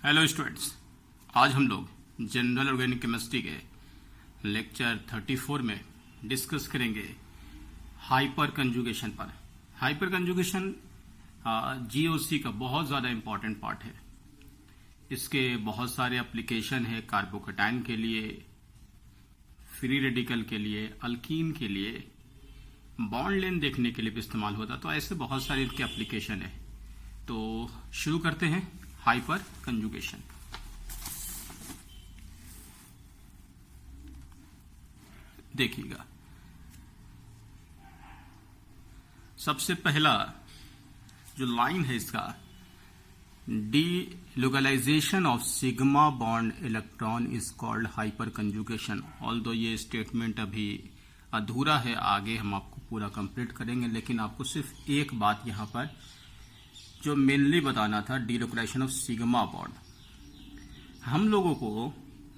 Hello students, आज हम लोग जनरल ऑर्गेनिक केमिस्ट्री के लेक्चर 34 में डिस्कस करेंगे हाइपर कंजुगेशन पर। हाइपर कंजुगेशन जीओसी का बहुत ज़्यादा इम्पॉर्टेंट पार्ट है। इसके बहुत सारे एप्लीकेशन है, कार्बोकेटाइन के लिए, फ्री रेडिकल के लिए, अल्कीन के लिए, बॉन्ड लेंथ देखने के लिए भी इस्तेमाल होता है। तो ऐसे बहुत सारे इसके एप्लीकेशन है। तो शुरू करते हैं हाइपर कंजुगेशन। देखिएगा, सबसे पहला जो लाइन है इसका, delocalisation of sigma bond electron is called hyperconjugation. Although ये स्टेटमेंट अभी अधूरा है, आगे हम आपको पूरा कंप्लीट करेंगे, लेकिन आपको सिर्फ एक बात यहां पर जो मेनली बताना था, डीलोकलाइजेशन ऑफ सिग्मा बॉन्ड। हम लोगों को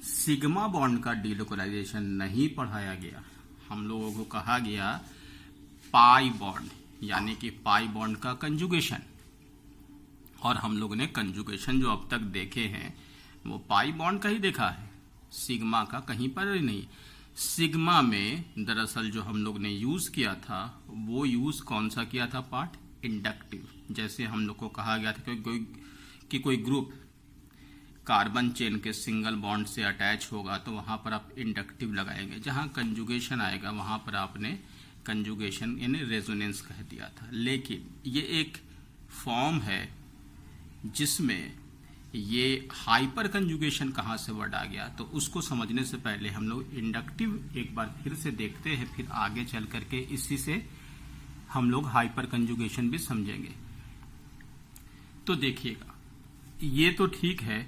सिग्मा बॉन्ड का डीलोकलाइजेशन नहीं पढ़ाया गया, हम लोगों को कहा गया पाई बॉन्ड, यानी कि पाई बॉन्ड का कंजुगेशन। और हम लोगों ने कंजुगेशन जो अब तक देखे हैं वो पाई बॉन्ड का ही देखा है, सिग्मा का कहीं पर ही नहीं। सिग्मा में दरअसल जो हम लोग ने यूज किया था वो यूज कौन सा किया था पार्ट? इंडक्टिव। जैसे हम लोग को कहा गया था कि कोई ग्रुप कार्बन चेन के सिंगल बॉन्ड से अटैच होगा तो वहां पर आप इंडक्टिव लगाएंगे, जहां कंजुगेशन आएगा वहां पर आपने कंजुगेशन यानी रेजोनेंस कह दिया था। लेकिन ये एक फॉर्म है जिसमें ये हाइपर कंजुगेशन कहां से वर्ड आ गया, तो उसको समझने से पहले हम लोग इंडक्टिव एक बार फिर से देखते हैं, फिर आगे चल करके इसी से हम लोग हाइपर कंजुगेशन भी समझेंगे। तो देखिएगा, ये तो ठीक है,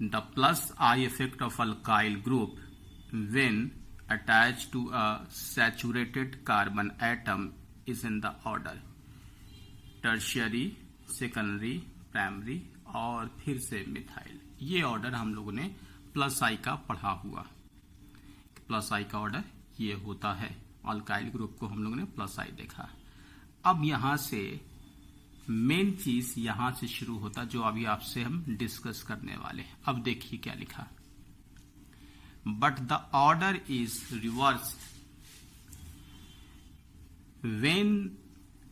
the plus I effect of alkyl group when attach to a saturated carbon atom is in the order tertiary, secondary, primary और फिर से मिथाइल। ये ऑर्डर हम लोगों ने प्लस आई का पढ़ा हुआ। प्लस आई का ऑर्डर ये होता है, अल्काइल ग्रुप को हम लोगों ने प्लस आई देखा। अब यहां से मेन चीज यहां से शुरू होता जो अभी आपसे हम डिस्कस करने वाले हैं। अब देखिए क्या लिखा, but the order is reverse when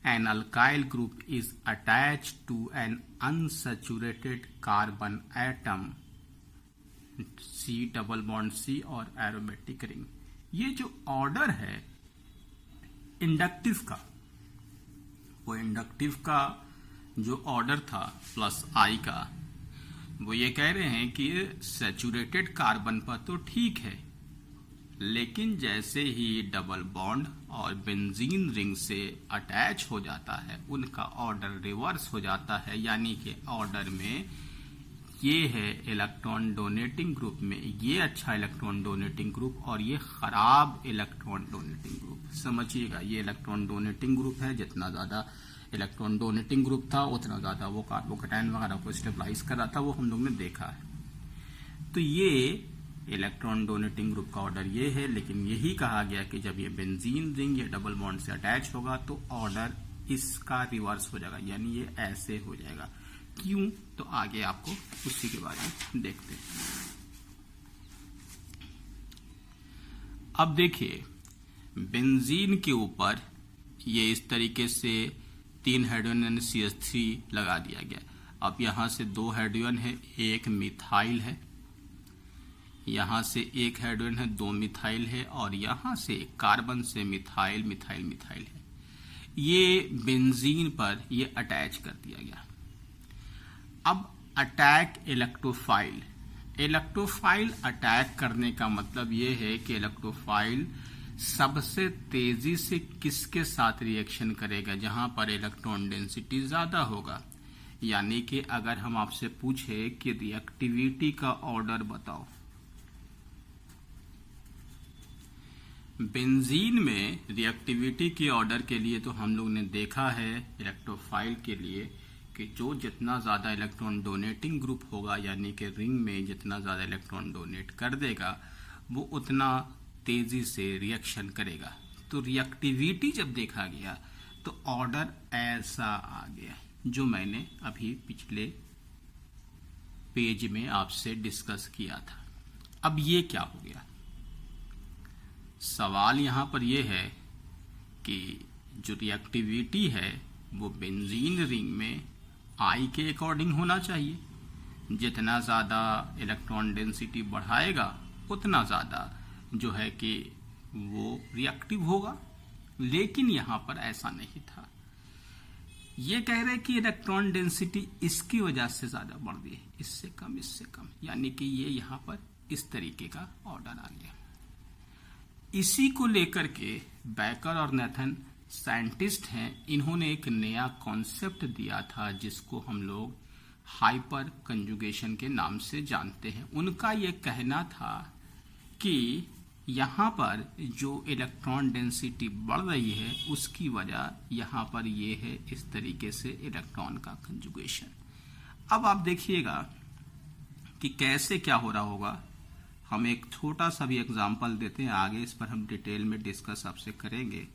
an alkyl group is attached to an unsaturated carbon atom, C double bond C और एरोमेटिक रिंग। ये जो ऑर्डर है इंडक्टिव का, वो इंडक्टिव का जो ऑर्डर था प्लस आई का, वो ये कह रहे हैं कि सैचुरेटेड कार्बन पर तो ठीक है, लेकिन जैसे ही डबल बॉन्ड और बेंजीन रिंग से अटैच हो जाता है उनका ऑर्डर रिवर्स हो जाता है। यानी कि ऑर्डर में ये है इलेक्ट्रॉन डोनेटिंग ग्रुप में ये अच्छा इलेक्ट्रॉन डोनेटिंग ग्रुप और ये खराब इलेक्ट्रॉन डोनेटिंग ग्रुप। समझिएगा, ये इलेक्ट्रॉन डोनेटिंग ग्रुप है, जितना ज्यादा इलेक्ट्रॉन डोनेटिंग ग्रुप था उतना ज्यादा वो कार्बोकेटाइन वगैरह को स्टेबलाइज कर रहा था, वो हम लोग ने देखा है। तो ये इलेक्ट्रॉन डोनेटिंग ग्रुप का ऑर्डर ये है, लेकिन यही कहा गया कि जब ये बेंजीन रिंग या डबल बॉन्ड से अटैच होगा तो ऑर्डर इसका रिवर्स हो जाएगा, यानी ये ऐसे हो जाएगा। क्यों? तो आगे आपको उसी के बारे में देखते हैं। अब देखिए, बेंजीन के ऊपर ये इस तरीके से 3 हाइड्रोजन CH3 लगा दिया गया। अब यहां से 2 हाइड्रोजन है, एक मिथाइल है, यहां से 1 हाइड्रोजन है, 2 मिथाइल है, और यहां से कार्बन से मिथाइल मिथाइल मिथाइल है। ये बेंजीन पर ये अटैच कर दिया गया। अब अटैक इलेक्ट्रोफाइल, इलेक्ट्रोफाइल अटैक करने का मतलब ये है कि इलेक्ट्रोफाइल सबसे तेजी से किसके साथ रिएक्शन करेगा? जहां पर इलेक्ट्रॉन डेंसिटी ज्यादा होगा। यानी कि अगर हम आपसे पूछे कि रिएक्टिविटी का ऑर्डर बताओ, बेंजीन में रिएक्टिविटी के ऑर्डर के लिए तो हम लोग ने देखा है इलेक्ट्रोफाइल के लिए कि जो जितना ज्यादा इलेक्ट्रॉन डोनेटिंग ग्रुप होगा, यानी कि रिंग में जितना ज्यादा इलेक्ट्रॉन डोनेट कर देगा वो उतना तेजी से रिएक्शन करेगा। तो रिएक्टिविटी जब देखा गया तो ऑर्डर ऐसा आ गया जो मैंने अभी पिछले पेज में आपसे डिस्कस किया था। अब ये क्या हो गया, सवाल यहां पर यह है कि जो रिएक्टिविटी है वो बेंजीन रिंग में आई के अकॉर्डिंग होना चाहिए। जितना ज़्यादा इलेक्ट्रॉन डेंसिटी बढ़ाएगा उतना ज़्यादा जो है कि वो रिएक्टिव होगा, लेकिन यहाँ पर ऐसा नहीं था। ये कह रहे कि इलेक्ट्रॉन डेंसिटी इसकी वजह से ज़्यादा बढ़ गई, इससे कम, यानी कि ये यहाँ पर इस तरीके का ऑर्डर आ गया। इसी को लेकर के बैकर और नेथन साइंटिस्ट हैं, इन्होंने एक नया कॉन्सेप्ट दिया था जिसको हम लोग हाइपर कंजुगेशन के नाम से जानते हैं। उनका ये कहना था कि यहाँ पर जो इलेक्ट्रॉन डेंसिटी बढ़ रही है उसकी वजह यहाँ पर ये है इस तरीके से इलेक्ट्रॉन का कंजुगेशन। अब आप देखिएगा कि कैसे क्या हो रहा होगा। हम एक छोटा सा भी एग्जांपल देते हैं, आगे इस पर हम डिटेल में डिस्कस आपसे करेंगे।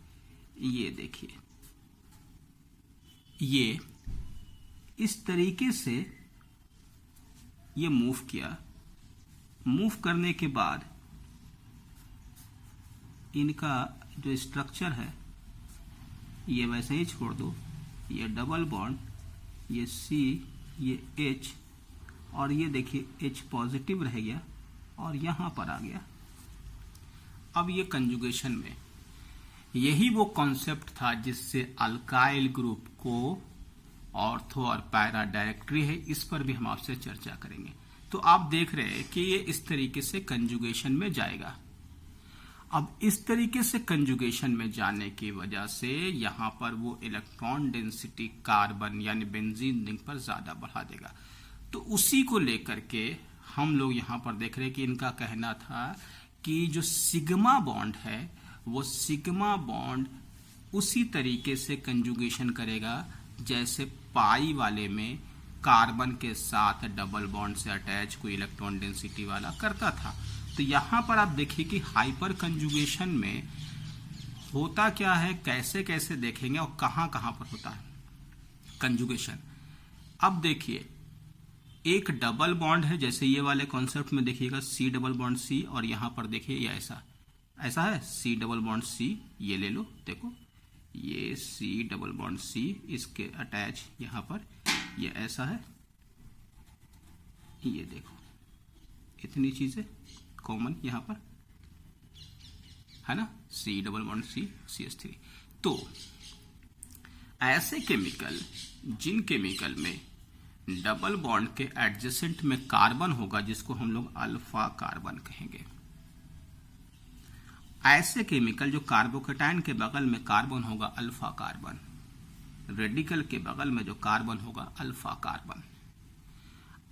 ये देखिए, ये इस तरीके से ये मूव किया, मूव करने के बाद इनका जो स्ट्रक्चर है ये वैसे ही छोड़ दो, ये डबल बॉन्ड, ये C, ये H, और ये देखिए H पॉजिटिव रह गया और यहां पर आ गया। अब ये कंजुगेशन में यही वो कॉन्सेप्ट था जिससे अल्काइल ग्रुप को ऑर्थो और पैरा डायरेक्टरी है, इस पर भी हम आपसे चर्चा करेंगे। तो आप देख रहे हैं कि ये इस तरीके से कंजुगेशन में जाएगा। अब इस तरीके से कंजुगेशन में जाने की वजह से यहां पर वो इलेक्ट्रॉन डेंसिटी कार्बन यानी बेंजीन रिंग पर ज्यादा बढ़ा देगा। तो उसी को लेकर के हम लोग यहां पर देख रहे हैं कि इनका कहना था कि जो सिग्मा बॉन्ड है वो सिग्मा बॉन्ड उसी तरीके से कंजुगेशन करेगा जैसे पाई वाले में कार्बन के साथ डबल बॉन्ड से अटैच कोई इलेक्ट्रॉन डेंसिटी वाला करता था। तो यहां पर आप देखिए कि हाइपर कंजुगेशन में होता क्या है, कैसे कैसे देखेंगे और कहां कहां पर होता है कंजुगेशन। अब देखिए एक डबल बॉन्ड है, जैसे ये वाले कॉन्सेप्ट में देखिएगा C डबल बॉन्ड C, और यहां पर देखिए ये ऐसा है C डबल बॉन्ड C, ये ले लो, देखो ये C डबल बॉन्ड C, इसके अटैच यहां पर ये ऐसा है, ये देखो इतनी चीजें कॉमन यहां पर है ना, C double bond C CH3। तो ऐसे केमिकल, जिन केमिकल में डबल बॉन्ड के एडजेसेंट में कार्बन होगा जिसको हम लोग अल्फा कार्बन कहेंगे, ऐसे केमिकल जो कार्बोकेटायन के बगल में कार्बन होगा अल्फा कार्बन, रेडिकल के बगल में जो कार्बन होगा अल्फा कार्बन,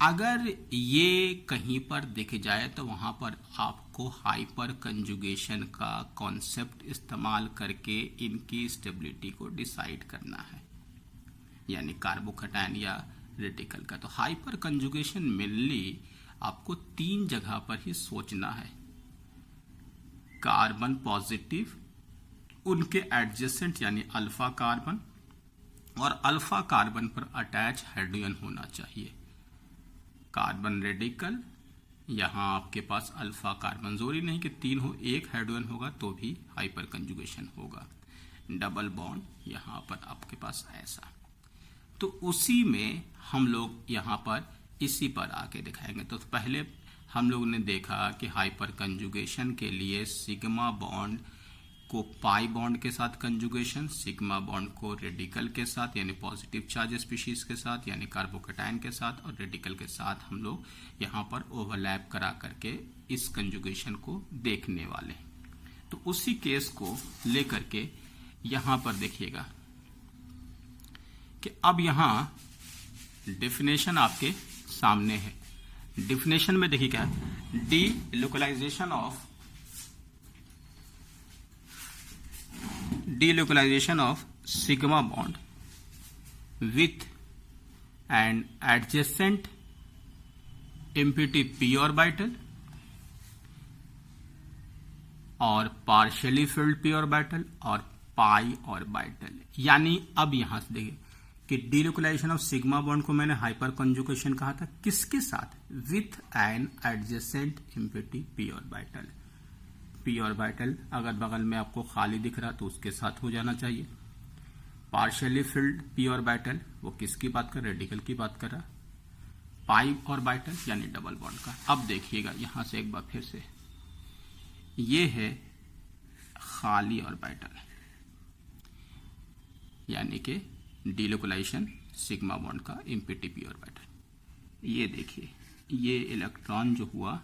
अगर ये कहीं पर दिख जाए तो वहां पर आपको हाइपर कंजुगेशन का कॉन्सेप्ट इस्तेमाल करके इनकी स्टेबिलिटी को डिसाइड करना है, यानी कार्बोकेटायन या रेडिकल का। तो हाइपर कंजुगेशन मेनली आपको 3 जगह पर ही सोचना है, कार्बन पॉजिटिव, उनके एडजेसेंट यानी अल्फा कार्बन, और अल्फा कार्बन पर अटैच हाइड्रोजन होना चाहिए। कार्बन रेडिकल, यहां आपके पास अल्फा कार्बन, जरूरी नहीं कि 3 हो, 1 हाइड्रोजन होगा तो भी हाइपर कंजुगेशन होगा। डबल बॉन्ड यहां पर आपके पास ऐसा, तो उसी में हम लोग यहां पर इसी पर आके दिखाएंगे। तो पहले हम लोग ने देखा कि हाइपर कंजुगेशन के लिए सिग्मा बॉन्ड को पाई बॉन्ड के साथ कंजुगेशन, सिग्मा बॉन्ड को रेडिकल के साथ यानी पॉजिटिव चार्ज स्पीशीज के साथ यानी कार्बोकेटायन के साथ, और रेडिकल के साथ हम लोग यहां पर ओवरलैप करा करके इस कंजुगेशन को देखने वाले। तो उसी केस को लेकर के यहां पर देखिएगा कि अब यहां डेफिनेशन आपके सामने है। डेफिनेशन में देखिए क्या है, delocalization of sigma bond with an adjacent empty p orbital और partially filled p orbital और pi orbital। यानी अब यहां से देखिए कि डीलोकलाइजेशन ऑफ सिग्मा बॉन्ड को मैंने हाइपर कंजुगेशन कहा था, किसके साथ? With an adjacent empty p orbital. P orbital अगर बगल में आपको खाली दिख रहा तो उसके साथ हो जाना चाहिए। पार्शियली फिल्ड पी ऑर्बिटल, वो किसकी बात कर? रेडिकल की बात कर रहा। पाई ऑर्बिटल यानी डबल बॉन्ड का। अब देखिएगा यहां से एक बार फिर से, ये है खाली ऑर्बिटल यानी कि डीलोकलाइजेशन सिग्मा बॉन्ड का एम्प्टी पी ऑर्बिटल। ये देखिए, ये इलेक्ट्रॉन जो हुआ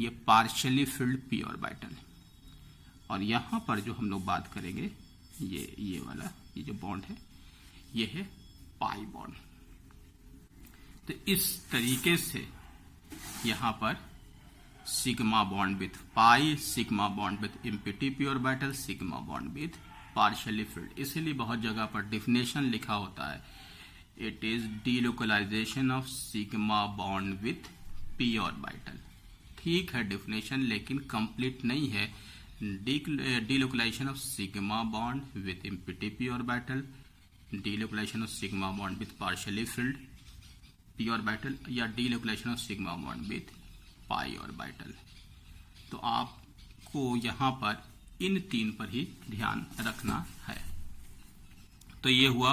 ये पार्शियली फिल्ड पी ऑर्बिटल, और यहां पर जो हम लोग बात करेंगे ये वाला, ये जो बॉन्ड है ये है पाई बॉन्ड। तो इस तरीके से यहां पर sigma bond with pi, sigma bond with empty p orbital, sigma bond with partially filled. इसीलिए बहुत जगह पर डिफिनेशन लिखा होता है, it is delocalization of sigma bond with p orbital. ठीक है डिफिनेशन, लेकिन कंप्लीट नहीं है। Delocalization of sigma bond with empty p orbital, delocalization of sigma bond with partially filled p orbital, या delocalization of sigma bond with pi orbital. तो आपको यहां पर इन तीन पर ही ध्यान रखना है। तो ये हुआ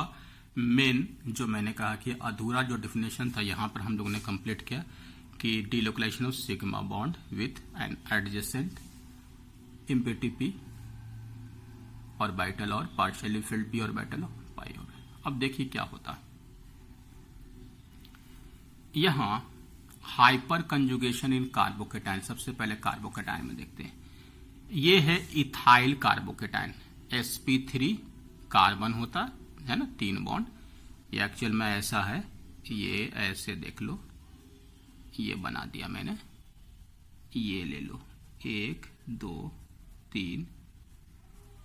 मेन, जो मैंने कहा कि अधूरा जो डिफिनेशन था यहां पर हम लोगों ने कंप्लीट किया कि delocalisation of sigma bond with an adjacent empty p orbital और पार्शियली फिल्ड पी ऑर्बिटल और पाई ऑर्बिटल। अब देखिए क्या होता है, यहां हाइपर कंजुगेशन इन कार्बोकेटाइन। सबसे पहले कार्बोकेटाइन में देखते हैं, ये है इथाइल कार्बोकेटाइन। sp3 कार्बन होता है ना, 3 बॉन्ड। ये एक्चुअल में ऐसा है, ये ऐसे देख लो, ये बना दिया मैंने, ये ले लो 1 2 3,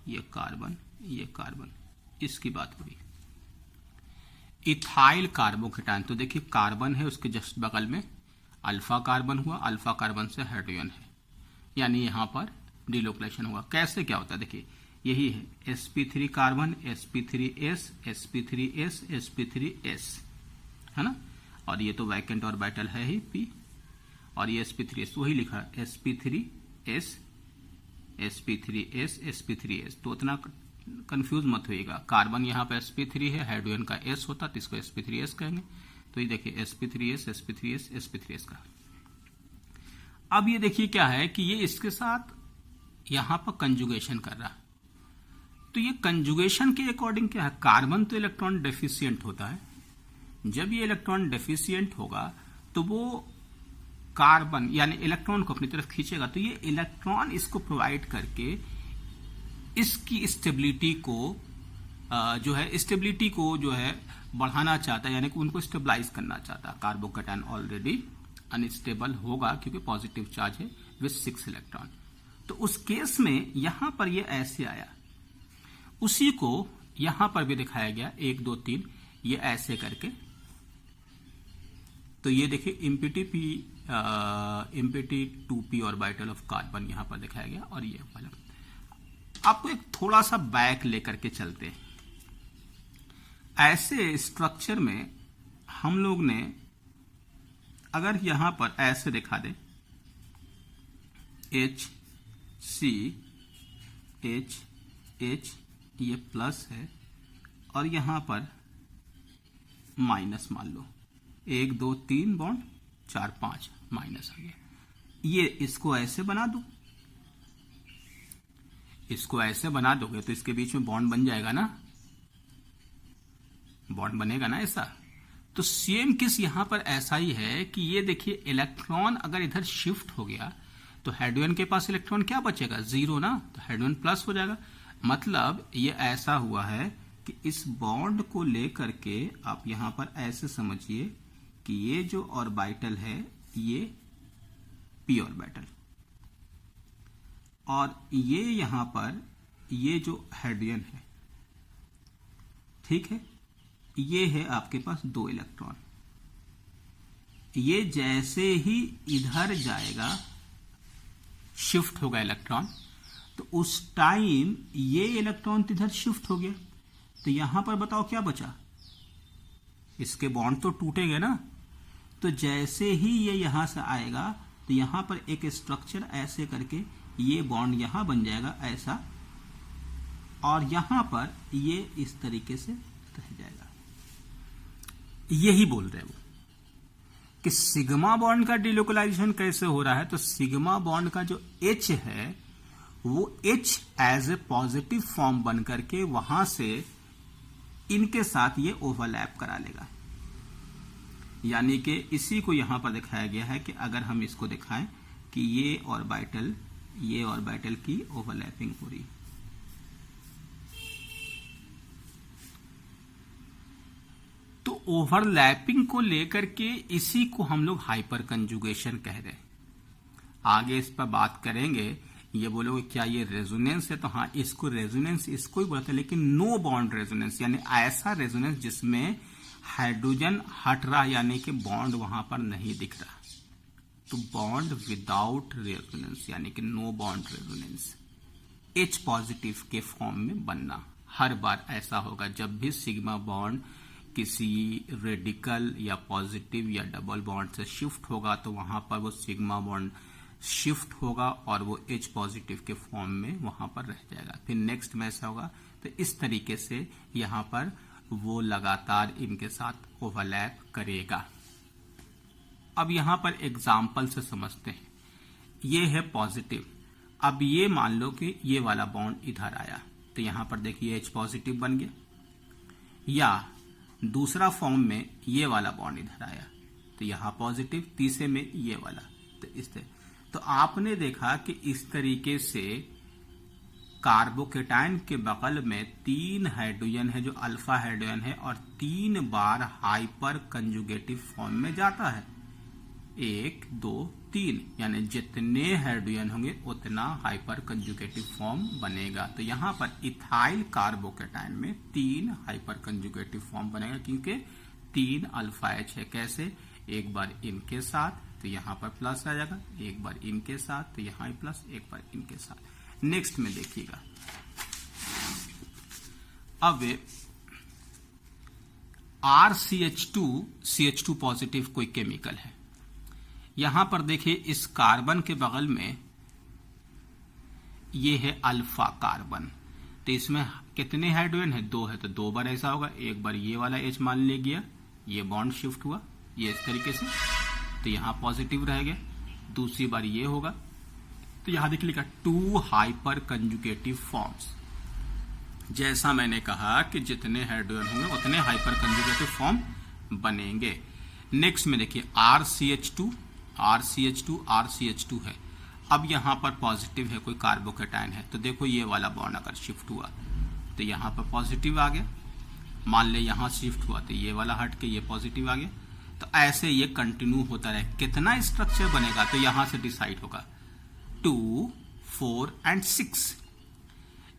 ये कार्बन, ये कार्बन, इसकी बात हुई। इथाइल कार्बोकेटाइन, तो देखिए कार्बन है, उसके जस्ट बगल में अल्फा कार्बन हुआ, अल्फा कार्बन से हाइड्रोजन है, यानी यहां पर डीलोकलाइजेशन हुआ। कैसे क्या होता है देखिए, यही है sp3 carbon, sp3s, sp3s, sp3s, है ना, और ये तो वैकेंट ऑर्बिटल है ही p, और ये sp3s वही लिखा है sp3s, sp3s, sp3s। तो उतना कंफ्यूज मत होइएगा, कार्बन यहाँ पे sp3 है, हाइड्रोजन का s होता तो इसको sp3s कहेंगे। तो ये देखिए sp3s, sp3s, sp3s का। अब ये देखिए क्या है कि ये इसके साथ यहां पर कंजुगेशन कर रहा है। तो ये कंजुगेशन के अकॉर्डिंग क्या है, कार्बन तो इलेक्ट्रॉन डेफिशिएंट होता है। जब ये इलेक्ट्रॉन डेफिशिएंट होगा तो वो कार्बन यानी इलेक्ट्रॉन को अपनी तरफ खींचेगा, तो ये इलेक्ट्रॉन इसको प्रोवाइड करके इसकी स्टेबिलिटी को स्टेबिलिटी को जो है बढ़ाना चाहता है, यानी कि उनको स्टेबलाइज करना चाहता है। कार्बोकेटाइन ऑलरेडी अनस्टेबल होगा क्योंकि पॉजिटिव चार्ज है विथ 6 इलेक्ट्रॉन। तो उस केस में यहां पर ये ऐसे आया, उसी को यहां पर भी दिखाया गया 1 2 3, ये ऐसे करके। तो ये देखिए empty 2p orbital of carbon यहां पर दिखाया गया, और ये वाला। आपको एक थोड़ा सा बैक लेकर के चलते हैं। ऐसे स्ट्रक्चर में हम लोग ने अगर यहां पर ऐसे दिखा दे H C H H, ये प्लस है, और यहां पर माइनस मान लो, 1 2 3 बॉन्ड 4 5 माइनस आ गया। ये इसको ऐसे बना दो, इसको ऐसे बना दोगे तो इसके बीच में बॉन्ड बन जाएगा ना, बॉन्ड बनेगा ना ऐसा। तो सेम केस यहां पर ऐसा ही है कि ये देखिए इलेक्ट्रॉन अगर इधर शिफ्ट हो गया तो हाइड्रोजन के पास इलेक्ट्रॉन क्या बचेगा, 0 ना, तो हाइड्रोजन प्लस हो जाएगा। मतलब ये ऐसा हुआ है कि इस बॉन्ड को लेकर के आप यहां पर ऐसे समझिए कि ये जो ऑर्बिटल है ये p ऑर्बिटल, और ये यहां पर ये जो हाइड्रोजन है, ठीक है, ये है आपके पास 2 इलेक्ट्रॉन। ये जैसे ही इधर जाएगा, शिफ्ट होगा इलेक्ट्रॉन, तो उस टाइम ये इलेक्ट्रॉन इधर शिफ्ट हो गया, तो यहां पर बताओ क्या बचा, इसके बॉन्ड तो टूटेंगे ना। तो जैसे ही ये यहां से आएगा तो यहां पर एक स्ट्रक्चर ऐसे करके ये बॉन्ड यहां बन जाएगा ऐसा, और यहां पर ये इस तरीके से रह जाएगा। यही बोल रहे हैं वो कि सिग्मा बॉन्ड का डिलोकलाइजेशन कैसे हो रहा है। तो सिग्मा बॉन्ड का जो H है वो H as a positive form बन करके वहां से इनके साथ ये ओवरलैप करा लेगा। यानी कि इसी को यहां पर दिखाया गया है कि अगर हम इसको दिखाएं कि ये ऑर्बिटल की ओवरलैपिंग हो रही, तो ओवरलैपिंग को लेकर के इसी को हम लोग हाइपर कंजुगेशन कह रहे हैं। आगे इस पर बात करेंगे। ये बोलोगे क्या ये रेजोनेंस है, तो हाँ, इसको रेजोनेंस इसको ही बोलते हैं, लेकिन नो बॉन्ड रेजोनेंस, यानी ऐसा रेजोनेंस जिसमें हाइड्रोजन हट रहा, यानी कि बॉन्ड वहां पर नहीं दिख रहा। तो बॉन्ड विदाउट रेजोनेंस यानी कि no bond resonance, H positive के फॉर्म में बनना। हर बार ऐसा होगा जब भी सिग्मा बॉन्ड किसी रेडिकल या पॉजिटिव या डबल बॉन्ड से शिफ्ट होगा तो वहां पर वो सिग्मा बॉन्ड शिफ्ट होगा और वो H पॉजिटिव के फॉर्म में वहां पर रह जाएगा। फिर नेक्स्ट में ऐसा होगा। तो इस तरीके से यहां पर वो लगातार इनके साथ ओवरलैप करेगा। अब यहां पर एग्जाम्पल से समझते हैं। ये है पॉजिटिव। अब ये मान लो कि ये वाला बॉन्ड इधर आया, तो यहां पर देखिए H पॉजिटिव बन गया। या दूसरा फॉर्म में ये वाला बॉन्ड इधर आया तो यहां पॉजिटिव, तीसरे में ये वाला, तो इस तरह। तो आपने देखा कि इस तरीके से कार्बोकेटाइन के बगल में 3 हाइड्रोजन है जो अल्फा हाइड्रोजन है और 3 बार हाइपर कंजुगेटिव फॉर्म में जाता है। 1 2 3, यानी जितने हाइड्रोजन होंगे उतना हाइपर कंजुगेटिव फॉर्म बनेगा। तो यहां पर इथाइल कार्बोकेटाइन में 3 हाइपर कंजुगेटिव फॉर्म बनेगा क्योंकि 3 अल्फा H है। कैसे? एक बार इनके साथ तो यहां पर प्लस आ जाएगा, एक बार इनके साथ तो यहां प्लस, एक बार इनके साथ। नेक्स्ट में देखिएगा, अब RCH2 पॉजिटिव कोई केमिकल है। यहां पर देखिए इस कार्बन के बगल में ये है अल्फा कार्बन, तो इसमें कितने हाइड्रोजन है? 2 है। तो 2 बार ऐसा होगा, एक बार ये वाला H मान ले गया, ये बॉन्ड शिफ्ट हुआ ये इस तरीके से, तो यहां पॉजिटिव रह गया। दूसरी बार ये होगा तो यहां देख लिखा 2 हाइपर कंजुगेटिव फॉर्म्स। जैसा मैंने कहा कि जितने हाइड्रोजन होंगे उतने हाइपर कंजुगेटिव फॉर्म बनेंगे। नेक्स्ट में देखिए RCH2 है। अब यहां पर पॉजिटिव है, कोई कार्बोकेटाइन है, तो देखो ये वाला बॉन्ड अगर शिफ्ट हुआ तो यहां पर पॉजिटिव आ गया। मान ले यहां शिफ्ट हुआ तो ये वाला हट के ये पॉजिटिव आ गया। तो ऐसे ये कंटिन्यू होता रहे। कितना स्ट्रक्चर बनेगा तो यहां से डिसाइड होगा 2 4 and 6।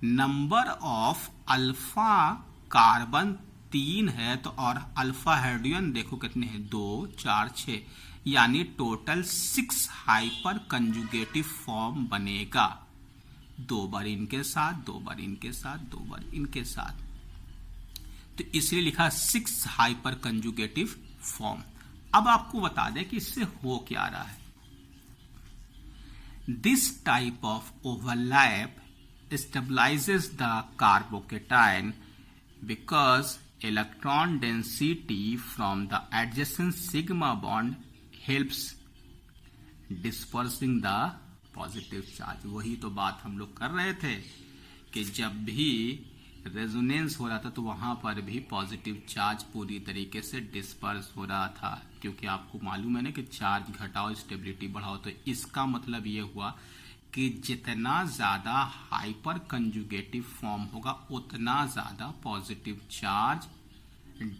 Number of alpha carbon 3 है तो और अल्फा हाइड्रोजन देखो कितने हैं, 2 4 6, यानी टोटल 6 हाइपर कंजुगेटिव फॉर्म बनेगा। 2 बार इनके साथ, 2 बार इनके साथ, 2 बार इनके साथ, तो इसलिए लिखा 6 हाइपर कंजुगेटिव फॉर्म। अब आपको बता दें कि इससे हो क्या रहा है। This type of overlap stabilizes the carbocation because electron density from the adjacent sigma bond helps dispersing the positive charge। वही तो बात हम लोग कर रहे थे कि जब भी रेजोनेंस हो रहा था तो वहां पर भी पॉजिटिव चार्ज पूरी तरीके से डिस्पर्स हो रहा था, क्योंकि आपको मालूम है ना कि चार्ज घटाओ स्टेबिलिटी बढ़ाओ। तो इसका मतलब ये हुआ कि जितना ज्यादा हाइपर कंजुगेटिव फॉर्म होगा उतना ज्यादा पॉजिटिव चार्ज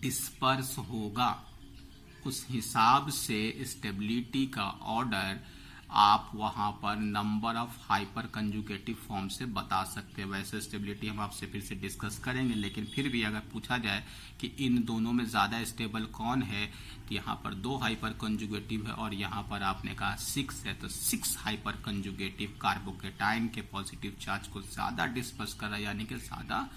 डिस्पर्स होगा। उस हिसाब से स्टेबिलिटी का ऑर्डर आप वहां पर number of hyper conjugative form से बता सकते हैं। वैसे स्टेबिलिटी हम आपसे फिर से डिस्कस करेंगे, लेकिन फिर भी अगर पूछा जाए कि इन दोनों में ज्यादा स्टेबल कौन है, तो यहाँ पर 2 हाइपर कंजुगेटिव है और यहाँ पर आपने कहा 6 है, तो 6 हाइपर कंजुगेटिव कार्बोकेटाइन के पॉजिटिव चार्ज को ज्यादा डिस्पर्स कर रहा है, यानी कि ज्यादा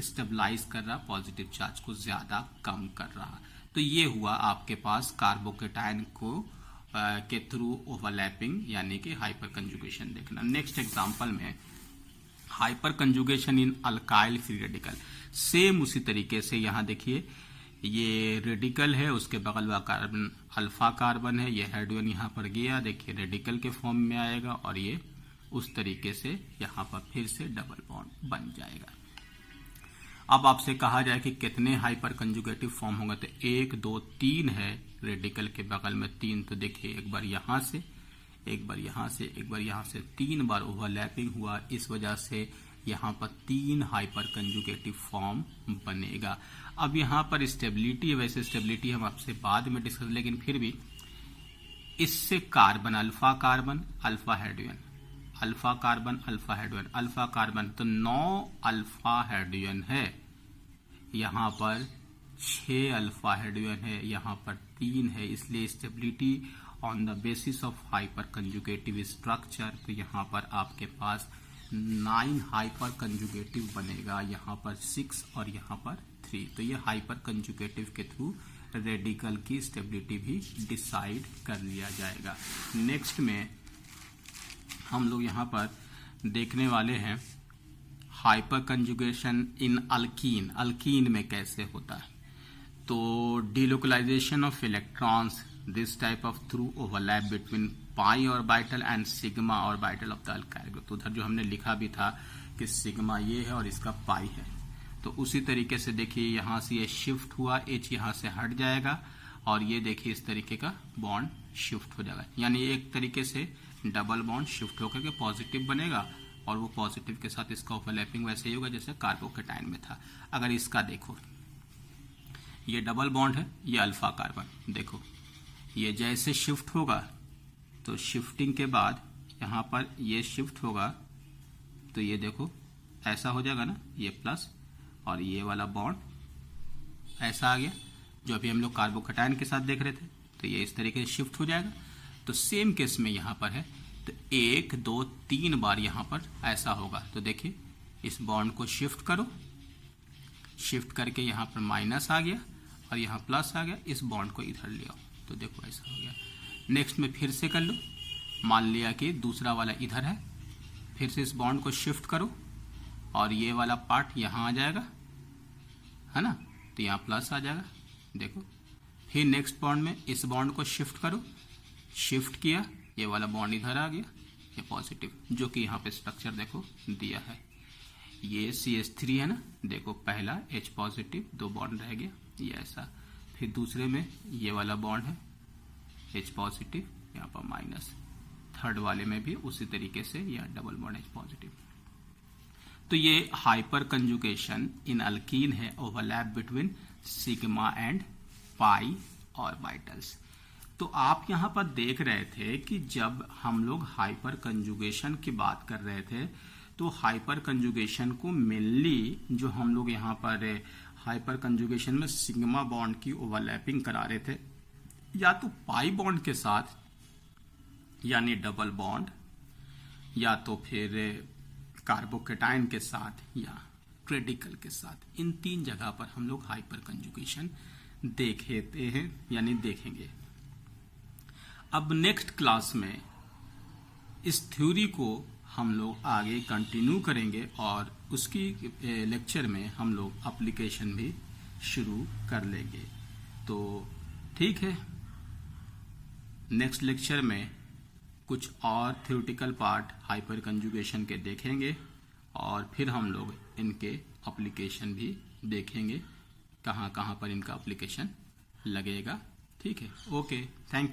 स्टेबलाइज कर रहा, पॉजिटिव चार्ज को ज्यादा कम कर रहा। तो ये हुआ आपके पास कार्बोकेटाइन को के थ्रू ओवरलैपिंग यानी कि हाइपर कंजुगेशन देखना। नेक्स्ट एग्जांपल में हाइपर कंजुगेशन इन अल्काइल फ्री रेडिकल, सेम उसी तरीके से यहां देखिए ये रेडिकल है, उसके बगल वाला कार्बन अल्फा कार्बन है, ये हाइड्रोजन यहां पर गया, देखिए रेडिकल के फॉर्म में आएगा और ये उस तरीके से यहां पर फिर से डबल बॉन्ड बन जाएगा। अब आपसे कहा जाए कि कितने हाइपर कंजुगेटिव फॉर्म होंगे, तो 1 2 3 है, रेडिकल के बगल में 3, तो देखिए एक बार यहां से, एक बार यहां से, एक बार यहां से, 3 बार ओवरलैपिंग हुआ, इस वजह से यहां पर 3 हाइपर कंजुगेटिव फॉर्म बनेगा। अब यहां पर स्टेबिलिटी है, वैसे स्टेबिलिटी हम आपसे बाद में डिस्कस, लेकिन फिर भी इससे carbon alpha carbon alpha hydrogen, alpha carbon alpha hydrogen, alpha carbon, तो 9 अल्फा हाइड्रोजन है, यहां पर 6 अल्फा हाइड्रोजन है, यहां पर 3 है, इसलिए stability on the basis of hyper conjugative structure, तो यहां पर आपके पास 9 हाइपर कंजुगेटिव बनेगा, यहां पर 6 और यहां पर 3, तो ये हाइपर कंजुगेटिव के थ्रू रेडिकल की स्टेबिलिटी भी डिसाइड कर लिया जाएगा। नेक्स्ट में हम लोग यहां पर देखने वाले हैं हाइपर कंजुगेशन इन अल्कीन, अल्कीन में कैसे होता है। तो delocalisation of electrons this type of through overlap between pi orbital and sigma orbital of the alkyl group. तो उधर जो हमने लिखा भी था कि सिग्मा ये है और इसका पाई है, तो उसी तरीके से देखिए यहां से ये शिफ्ट हुआ, एच यहां से हट जाएगा और ये देखिए इस तरीके का बॉन्ड शिफ्ट हो जाएगा, यानी एक तरीके से डबल बॉन्ड शिफ्ट होकर के पॉजिटिव बनेगा और वो पॉजिटिव के साथ इसका ओवरलैपिंग वैसे ही होगा जैसे कार्बोकेटाइन में था। अगर इसका देखो ये डबल बॉन्ड है, ये अल्फा कार्बन, देखो ये जैसे शिफ्ट होगा तो शिफ्टिंग के बाद यहां पर ये शिफ्ट होगा तो ये देखो ऐसा हो जाएगा ना, ये प्लस और ये वाला बॉन्ड ऐसा आ गया, जो अभी हम लोग कार्बोकेटाइन के साथ देख रहे थे, तो ये इस तरीके से शिफ्ट हो जाएगा। तो सेम केस में यहां पर है, तो 1 2 3 बार यहां पर ऐसा होगा, तो देखिए इस बॉन्ड को शिफ्ट करो, शिफ्ट करके यहां पर माइनस आ गया और यहां प्लस आ गया, इस बॉन्ड को इधर ले आओ, तो देखो ऐसा हो गया। नेक्स्ट में फिर से कर लो, मान लिया कि दूसरा वाला इधर है, फिर से इस बॉन्ड को शिफ्ट करो और ये वाला पार्ट यहां आ जाएगा, है ना, तो यहां प्लस आ जाएगा, देखो। फिर नेक्स्ट बॉन्ड में इस बॉन्ड को शिफ्ट करो, शिफ्ट किया, ये वाला बॉन्ड इधर आ गया, ये पॉजिटिव, जो कि यहाँ पे स्ट्रक्चर देखो दिया है, ये CH3 है ना, देखो पहला H पॉजिटिव, 2 बॉन्ड रह गया, ये ऐसा। फिर दूसरे में ये वाला बॉन्ड है H पॉजिटिव, यहाँ पर माइनस, थर्ड वाले में भी उसी तरीके से यह डबल बॉन्ड H पॉजिटिव। तो ये हाइपर कंजुगेशन इन अल्कीन है, overlap between sigma and pi orbitals. तो आप यहां पर देख रहे थे कि जब हम लोग हाइपर कंजुगेशन की बात कर रहे थे तो हाइपर कंजुगेशन को मेनली जो हम लोग यहां पर हाइपर कंजुगेशन में सिग्मा बॉन्ड की ओवरलैपिंग करा रहे थे, या तो पाई बॉन्ड के साथ यानी डबल बॉन्ड, या तो फिर कार्बोकेटाइन के साथ या रेडिकल के साथ। इन 3 जगह पर हम लोग हाइपर कंजुगेशन देखते हैं यानी देखेंगे। अब नेक्स्ट क्लास में इस थ्योरी को हम लोग आगे कंटिन्यू करेंगे और उसकी लेक्चर में हम लोग एप्लीकेशन भी शुरू कर लेंगे। तो ठीक है, नेक्स्ट लेक्चर में कुछ और थ्योरेटिकल पार्ट हाइपर कंजुगेशन के देखेंगे और फिर हम लोग इनके एप्लीकेशन भी देखेंगे, कहाँ कहाँ पर इनका एप्लीकेशन लगेगा। ठीक है, ओके, थैंक यू।